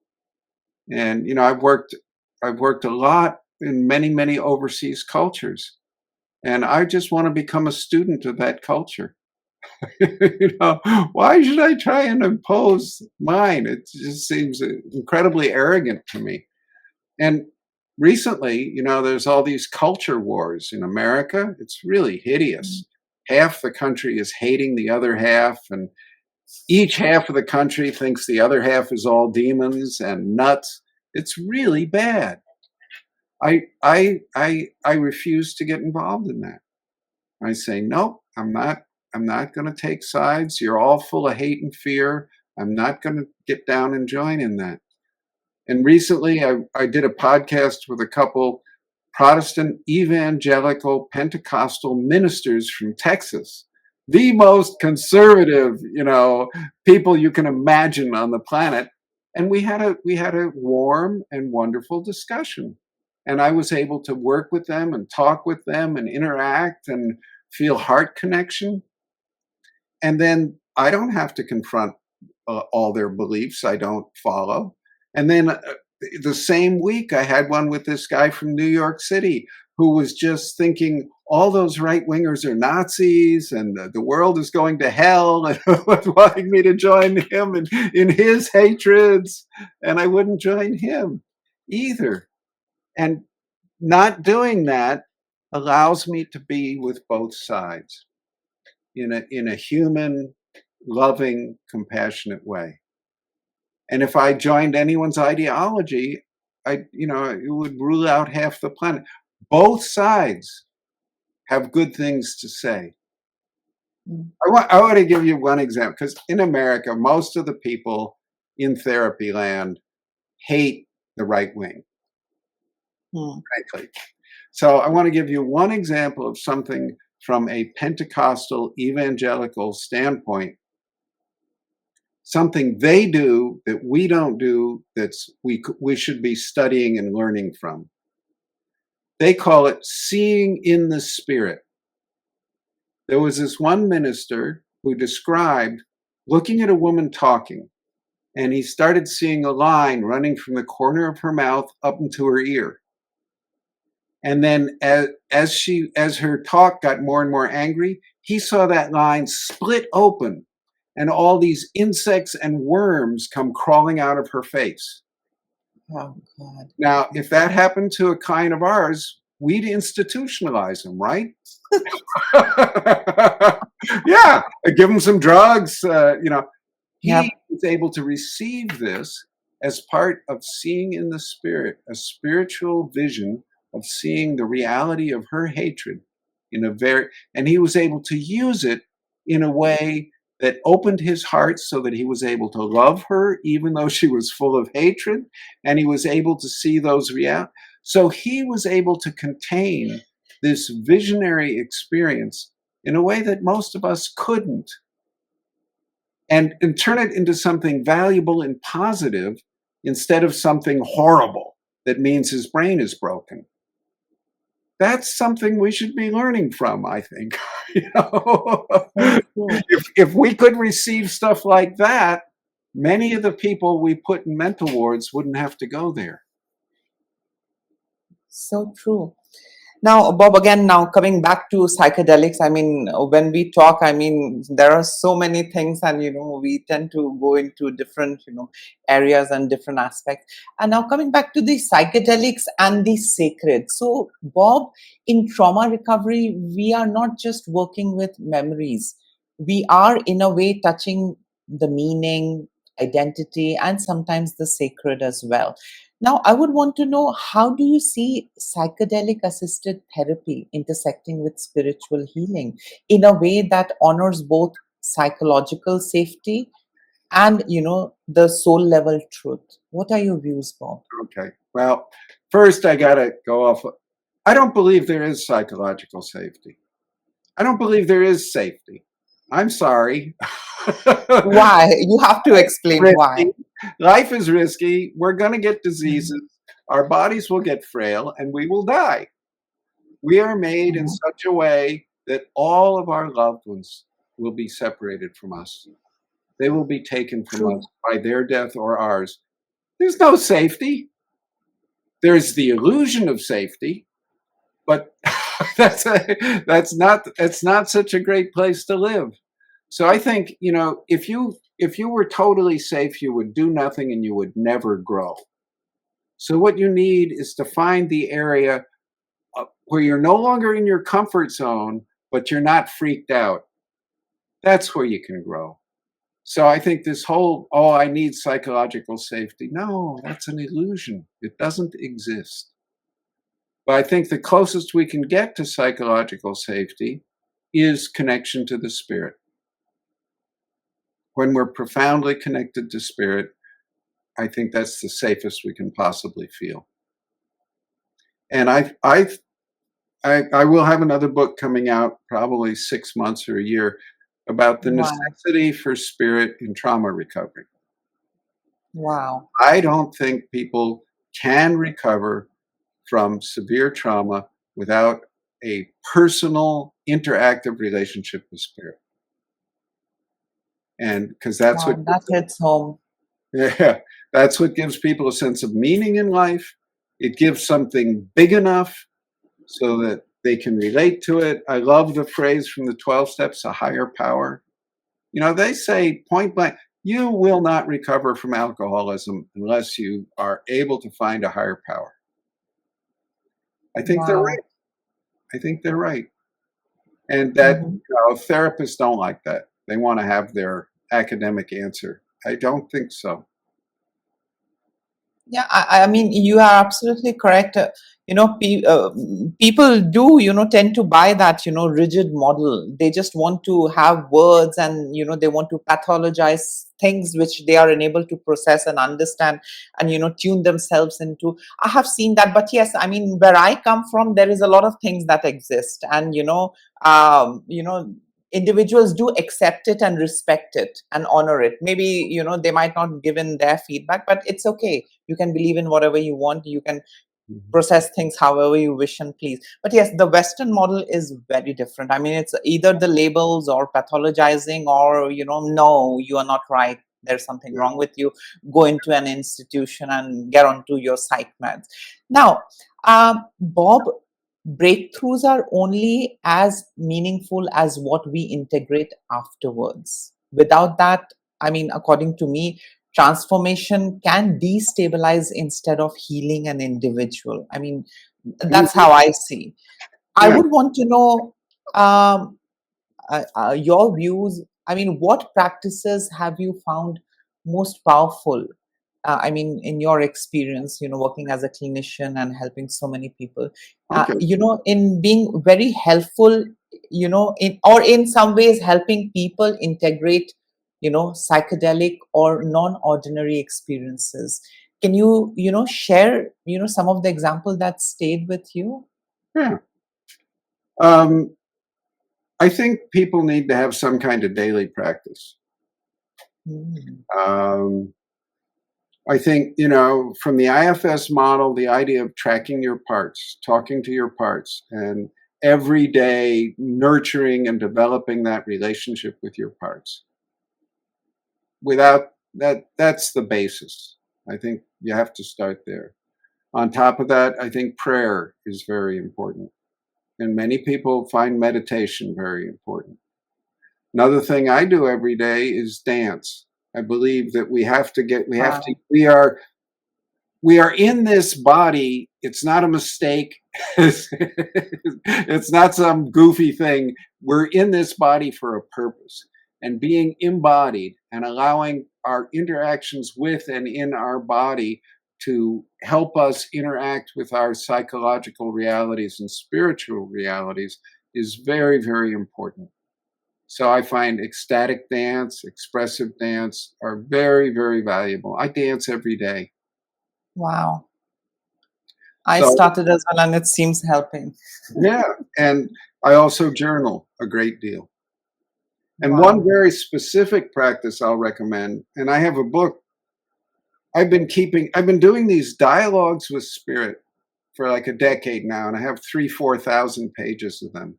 And I've worked a lot in many overseas cultures, and I just want to become a student of that culture. Why should I try and impose mine? It just seems incredibly arrogant to me. And recently, there's all these culture wars in America. It's really hideous. Half the country is hating the other half, and each half of the country thinks the other half is all demons and nuts. It's really bad. I refuse to get involved in that. I say, nope, I'm not going to take sides. You're all full of hate and fear. I'm not going to get down and join in that. And recently I did a podcast with a couple Protestant evangelical Pentecostal ministers from Texas, the most conservative, people you can imagine on the planet. And we had a warm and wonderful discussion. And I was able to work with them and talk with them and interact and feel heart connection. And then I don't have to confront all their beliefs I don't follow. And then the same week, I had one with this guy from New York City who was just thinking all those right wingers are Nazis and the world is going to hell, and was wanting me to join him in his hatreds. And I wouldn't join him either. And not doing that allows me to be with both sides in a human, loving, compassionate way. And if I joined anyone's ideology, it would rule out half the planet. Both sides have good things to say. I want to give you one example, because in America, most of the people in therapy land hate the right wing, frankly. So I want to give you one example of something from a Pentecostal evangelical standpoint, something they do that we don't do, we should be studying and learning from. They call it seeing in the spirit. There was this one minister who described looking at a woman talking, and he started seeing a line running from the corner of her mouth up into her ear. And then as her talk got more and more angry, he saw that line split open and all these insects and worms come crawling out of her face. Oh God. Now, if that happened to a client of ours, we'd institutionalize him, right? Yeah, give him some drugs. Yep. He was able to receive this as part of seeing in the spirit, a spiritual vision of seeing the reality of her hatred and he was able to use it in a way that opened his heart so that he was able to love her even though she was full of hatred, and he was able to see those realities. So he was able to contain this visionary experience in a way that most of us couldn't, and turn it into something valuable and positive instead of something horrible that means his brain is broken. That's something we should be learning from, I think. If we could receive stuff like that, many of the people we put in mental wards wouldn't have to go there. So true. Now, Bob, again, now coming back to psychedelics, I mean, when we talk, I mean, there are so many things, and, we tend to go into different, areas and different aspects. And now coming back to the psychedelics and the sacred. So, Bob, in trauma recovery, we are not just working with memories. We are, in a way, touching the meaning, identity, and sometimes the sacred as well. Now, I would want to know, how do you see psychedelic assisted therapy intersecting with spiritual healing in a way that honors both psychological safety and, the soul level truth? What are your views, Bob? Okay. Well, first I got to go off. I don't believe there is psychological safety. I don't believe there is safety. I'm sorry. Why? You have to explain why. Life is risky. We're going to get diseases. Our bodies will get frail and we will die. We are made in such a way that all of our loved ones will be separated from us. They will be taken from us by their death or ours. There's no safety. There's the illusion of safety, but that's not such a great place to live. So I think, if you were totally safe, you would do nothing and you would never grow. So what you need is to find the area where you're no longer in your comfort zone, but you're not freaked out. That's where you can grow. So I think this whole, I need psychological safety. No, that's an illusion. It doesn't exist. But I think the closest we can get to psychological safety is connection to the spirit. When we're profoundly connected to spirit, I think that's the safest we can possibly feel. And I will have another book coming out probably 6 months or a year about the necessity for spirit in trauma recovery. Wow. I don't think people can recover from severe trauma without a personal, interactive relationship with spirit. And because that's what that hits home. Yeah, that's what gives people a sense of meaning in life. It gives something big enough so that they can relate to it. I love the phrase from the 12 steps, a higher power. They say point blank, you will not recover from alcoholism unless you are able to find a higher power. I think they're right. I think they're right. And that therapists don't like that. They want to have their academic answer. I don't think so. Yeah, I mean, you are absolutely correct. People do, tend to buy that, rigid model. They just want to have words, and, they want to pathologize things which they are unable to process and understand and, tune themselves into. I have seen that. But yes, I mean, where I come from, there is a lot of things that exist. And, individuals do accept it and respect it and honor it. Maybe, they might not give in their feedback, but it's okay. You can believe in whatever you want. You can process things however you wish and please. But yes, the Western model is very different. I mean, it's either the labels or pathologizing or, no, you are not right. there's something Yeah. wrong with you, go into an institution and get onto your psych meds. Now, Bob, breakthroughs are only as meaningful as what we integrate afterwards. Without that, I mean, according to me, transformation can destabilize instead of healing an individual. I mean, that's Mhm. how I see. I Yeah. would want to know um, your views. I mean, what practices have you found most powerful? I mean, in your experience, working as a clinician and helping so many people, Okay. in being very helpful, in some ways helping people integrate, psychedelic or non-ordinary experiences. Can you, share, some of the example that stayed with you? Yeah. Um, I think people need to have some kind of daily practice. Mm. Um, I think, from the IFS model, the idea of tracking your parts, talking to your parts, and every day nurturing and developing that relationship with your parts. Without that, that's the basis. I think you have to start there. On top of that, I think prayer is very important. And many people find meditation very important. Another thing I do every day is dance. I believe that Wow. we are in this body. It's not a mistake. It's not some goofy thing. We're in this body for a purpose. And being embodied and allowing our interactions with and in our body to help us interact with our psychological realities and spiritual realities is very, very important. So I find ecstatic dance, expressive dance are very, very valuable. I dance every day. Wow. I So started as well, and it seems helping. yeah, and I also journal a great deal. And one Wow. very specific practice I'll recommend, and I have a book. I've been doing these dialogues with spirit for like a decade now, and I have 4,000 pages of them.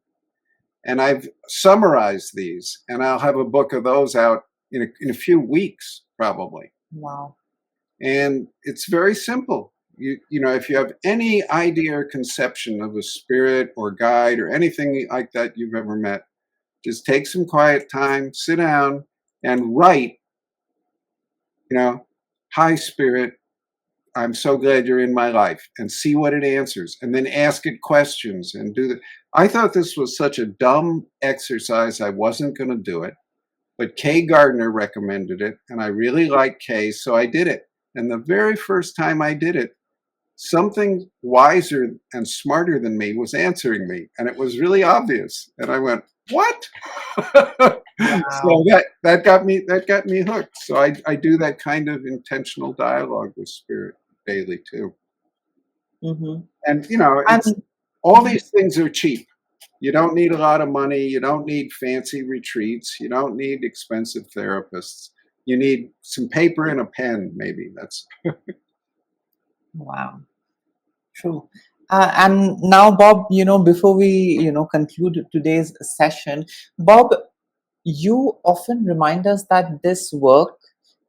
And I've summarized these, and I'll have a book of those out in a few weeks, probably. Wow. And it's very simple. If you have any idea or conception of a spirit or guide or anything like that you've ever met, just take some quiet time, sit down, and write, you know, hi, spirit, I'm so glad you're in my life, and see what it answers, and then ask it questions and do that. I thought this was such a dumb exercise, I wasn't going to do it. But Kay Gardner recommended it, and I really liked Kay, so I did it. And the very first time I did it, something wiser and smarter than me was answering me, and it was really obvious. And I went, "What?" So Wow. that got me hooked. So I do that kind of intentional dialogue with spirit daily too. Mhm. And And it's all mhm. these things are cheap. You don't need a lot of money. You don't need fancy retreats. You don't need expensive therapists. You need some paper and a pen, maybe. That's Wow. True. And now, Bob, before we, conclude today's session, Bob, you often remind us that this work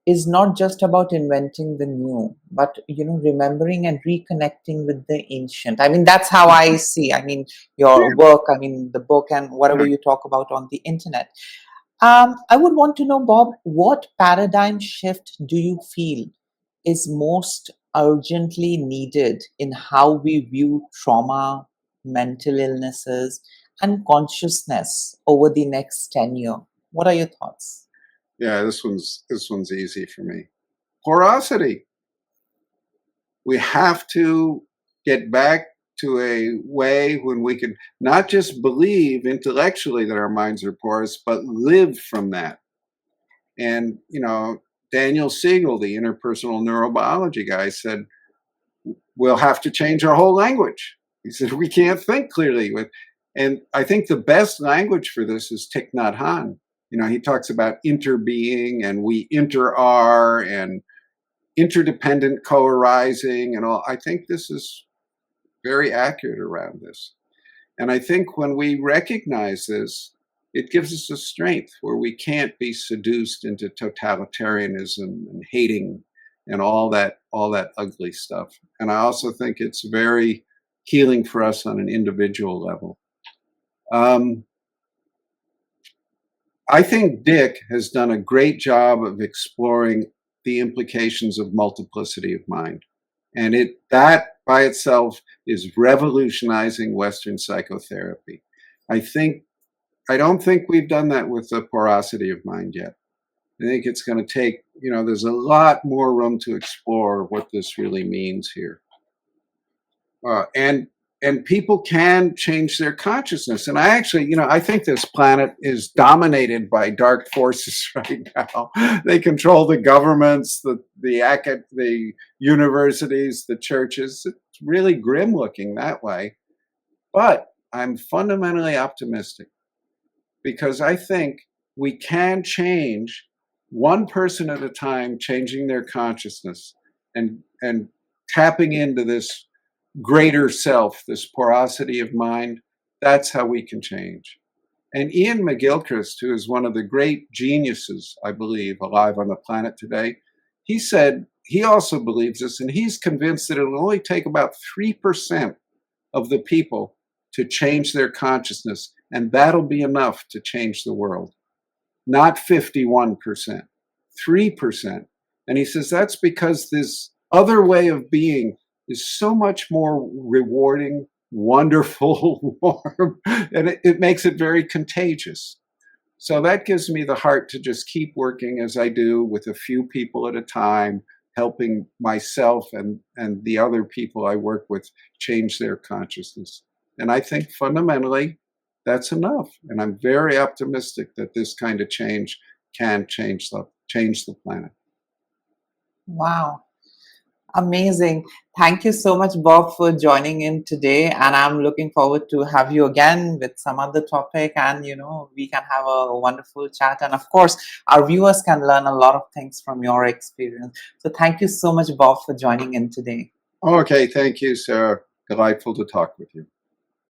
is not just about inventing the new, but remembering and reconnecting with the ancient. I mean, that's how I see. I mean, yeah, your work. I mean, the book and whatever yeah. you talk about on the internet. I would want to know, Bob, what paradigm shift do you feel is most urgently needed in how we view trauma, mental illnesses, and consciousness over the next 10 years? What are your thoughts? Yeah, this one's easy for me. Porosity. We have to get back to a way when we can not just believe intellectually that our minds are porous, but live from that. And Daniel Siegel, the interpersonal neurobiology guy, said we'll have to change our whole language. He said we can't think clearly with, and I think the best language for this is Thich Nhat Hanh. He talks about interbeing and we inter are and interdependent co-arising and all. I think this is very accurate around this. And I think when we recognize this, it gives us a strength where we can't be seduced into totalitarianism and hating and all that ugly stuff. And I also think it's very healing for us on an individual level. Um, I think Dick has done a great job of exploring the implications of multiplicity of mind. And that by itself is revolutionizing Western psychotherapy. I don't think we've done that with the porosity of mind yet. I think it's going to take, there's a lot more room to explore what this really means here. And people can change their consciousness. And I actually, I think this planet is dominated by dark forces right now. They control the governments, the universities, the churches. It's really grim looking that way. But I'm fundamentally optimistic because I think we can change one person at a time, changing their consciousness and tapping into this greater self, this porosity of mind. That's how we can change. And Ian McGilchrist, who is one of the great geniuses, I believe, alive on the planet today, he said he also believes this, and he's convinced that it'll only take about 3% of the people to change their consciousness, and that'll be enough to change the world. Not 51%, 3%. And he says that's because this other way of being is so much more rewarding, wonderful, warm, and it makes it very contagious. So that gives me the heart to just keep working as I do with a few people at a time, helping myself and the other people I work with change their consciousness. And I think fundamentally that's enough. And I'm very optimistic that this kind of change can change the planet. Wow. Amazing. Thank you so much, Bob, for joining in today. And I'm looking forward to have you again with some other topic. And, we can have a wonderful chat. And of course, our viewers can learn a lot of things from your experience. So thank you so much, Bob, for joining in today. Okay. Thank you, Sarah. Delightful to talk with you.